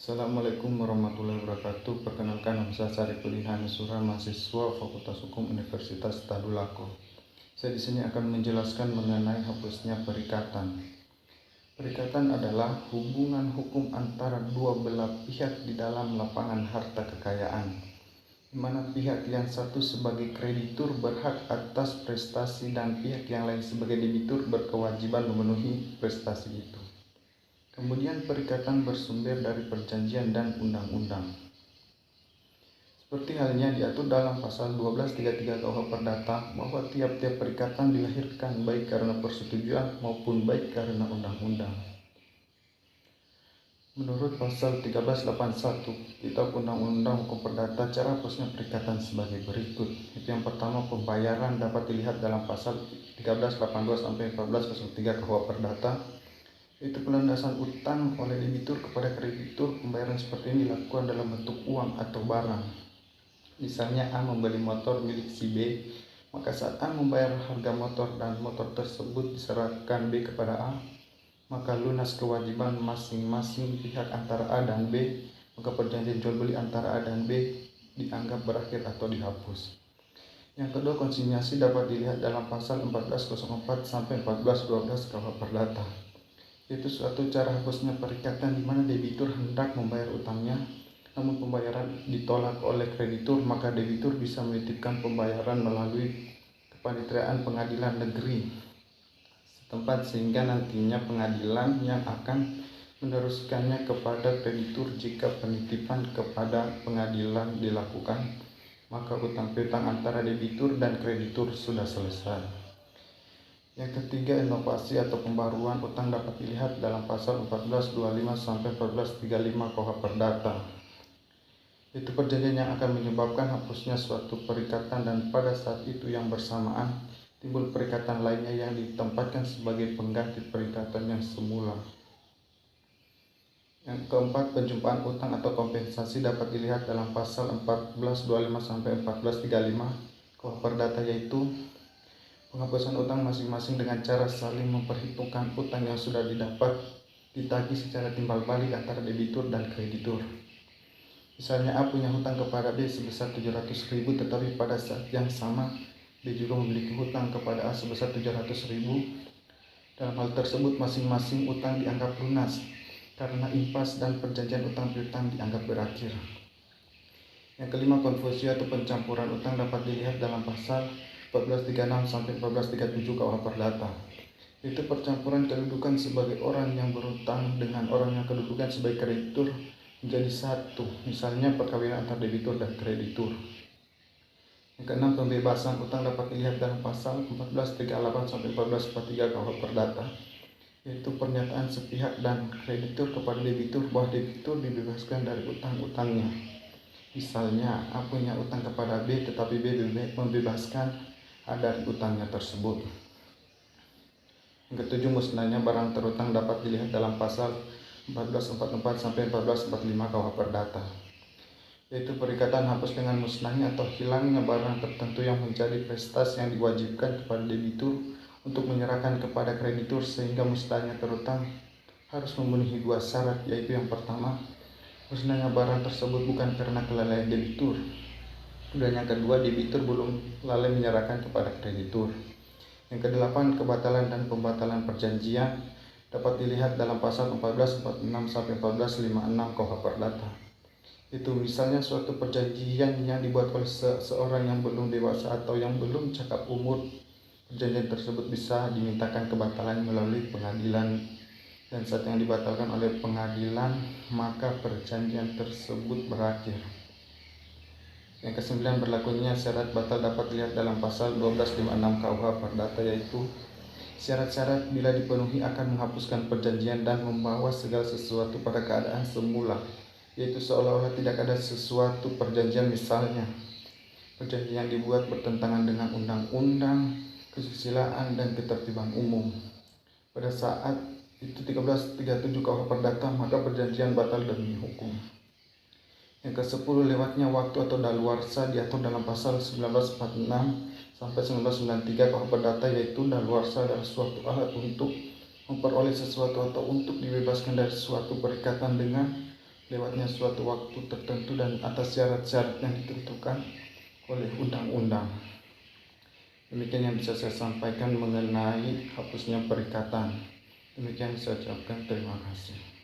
Assalamualaikum warahmatullahi wabarakatuh. Perkenalkan, nama saya Sarifudin Hanusura, mahasiswa Fakultas Hukum Universitas Tadulako. Saya di sini akan menjelaskan mengenai hapusnya perikatan. Perikatan adalah hubungan hukum antara dua belah pihak di dalam lapangan harta kekayaan, di mana pihak yang satu sebagai kreditur berhak atas prestasi dan pihak yang lain sebagai debitur berkewajiban memenuhi prestasi itu. Kemudian perikatan bersumber dari perjanjian dan undang-undang. Seperti halnya diatur dalam pasal 1233 KUH Perdata bahwa tiap-tiap perikatan dilahirkan baik karena persetujuan maupun baik karena undang-undang. Menurut pasal 1381 Kitab Undang-Undang Hukum Perdata, cara hapusnya perikatan sebagai berikut. Itu yang pertama, pembayaran dapat dilihat dalam pasal 1382 sampai 1403 KUH Perdata. Itu pelandasan utang oleh debitur kepada kreditur. Pembayaran seperti ini dilakukan dalam bentuk uang atau barang. Misalnya A membeli motor milik si B, maka saat A membayar harga motor dan motor tersebut diserahkan B kepada A, maka lunas kewajiban masing-masing pihak antara A dan B, maka perjanjian jual beli antara A dan B dianggap berakhir atau dihapus. Yang kedua, konsinyasi dapat dilihat dalam pasal 1404 sampai 1412 KUH Perdata. Itu suatu cara hapusnya perikatan di mana debitur hendak membayar utangnya, namun pembayaran ditolak oleh kreditur, maka debitur bisa menitipkan pembayaran melalui kepanitiaan pengadilan negeri setempat, sehingga nantinya pengadilan yang akan meneruskannya kepada kreditur. Jika penitipan kepada pengadilan dilakukan, maka utang piutang antara debitur dan kreditur sudah selesai. Yang ketiga, inovasi atau pembaruan utang dapat dilihat dalam pasal 1425 sampai 1435 KUH Perdata. Itu perjanjian yang akan menyebabkan hapusnya suatu perikatan, dan pada saat itu yang bersamaan timbul perikatan lainnya yang ditempatkan sebagai pengganti perikatan yang semula. Yang keempat, penjumpaan utang atau kompensasi dapat dilihat dalam pasal 1425 sampai 1435 KUH Perdata, yaitu penghapusan utang masing-masing dengan cara saling memperhitungkan utang yang sudah didapat ditagih secara timbal balik antara debitur dan kreditur. Misalnya A punya hutang kepada B sebesar 700.000, tetapi pada saat yang sama B juga memiliki hutang kepada A sebesar 700.000. Dalam hal tersebut masing-masing utang dianggap lunas karena impas dan perjanjian utang piutang dianggap berakhir. Yang kelima, konfusi atau pencampuran utang dapat dilihat dalam pasal 1436 sampai 1437 KUH Perdata. Itu percampuran kedudukan sebagai orang yang berutang dengan orang yang kedudukan sebagai kreditur menjadi satu, misalnya perkawinan antar debitur dan kreditur. Yang keenam, pembebasan utang dapat dilihat dalam pasal 1438 sampai 1443 KUH Perdata, yaitu pernyataan sepihak dan kreditur kepada debitur bahwa debitur dibebaskan dari utang-utangnya. Misalnya A punya utang kepada B, tetapi B membebaskan A dari utangnya tersebut. Yang ketujuh, musnahnya barang terutang dapat dilihat dalam pasal 1444 sampai 1445 KUH Perdata, yaitu perikatan hapus dengan musnahnya atau hilangnya barang tertentu yang menjadi prestasi yang diwajibkan kepada debitur untuk menyerahkan kepada kreditur, sehingga musnahnya terutang harus memenuhi dua syarat, yaitu yang pertama, musnahnya barang tersebut bukan karena kelalaian debitur, dan yang kedua, debitur belum lalai menyerahkan kepada kreditur. Yang kedelapan, kebatalan dan pembatalan perjanjian dapat dilihat dalam pasal 1446 sampai 1456 KUH Perdata. Itu misalnya suatu perjanjian yang dibuat oleh seseorang yang belum dewasa atau yang belum cakap umur, perjanjian tersebut bisa dimintakan kebatalan melalui pengadilan, dan saat yang dibatalkan oleh pengadilan maka perjanjian tersebut berakhir. Yang kesembilan, berlakunya syarat batal dapat dilihat dalam pasal 1256 KUH Perdata, yaitu syarat-syarat bila dipenuhi akan menghapuskan perjanjian dan membawa segala sesuatu pada keadaan semula, yaitu seolah-olah tidak ada sesuatu perjanjian. Misalnya, perjanjian yang dibuat bertentangan dengan undang-undang, kesusilaan, dan ketertiban umum. Pada saat itu 1337 KUH Perdata, maka perjanjian batal demi hukum. Yang ke-10, lewatnya waktu atau daluarsa diatur dalam pasal 1946 sampai 1993 KUH Perdata, yaitu daluarsa adalah suatu alat untuk memperoleh sesuatu atau untuk dibebaskan dari suatu perikatan dengan lewatnya suatu waktu tertentu dan atas syarat-syarat yang ditentukan oleh undang-undang. Demikian yang bisa saya sampaikan mengenai hapusnya perikatan. Demikian saya ucapkan terima kasih.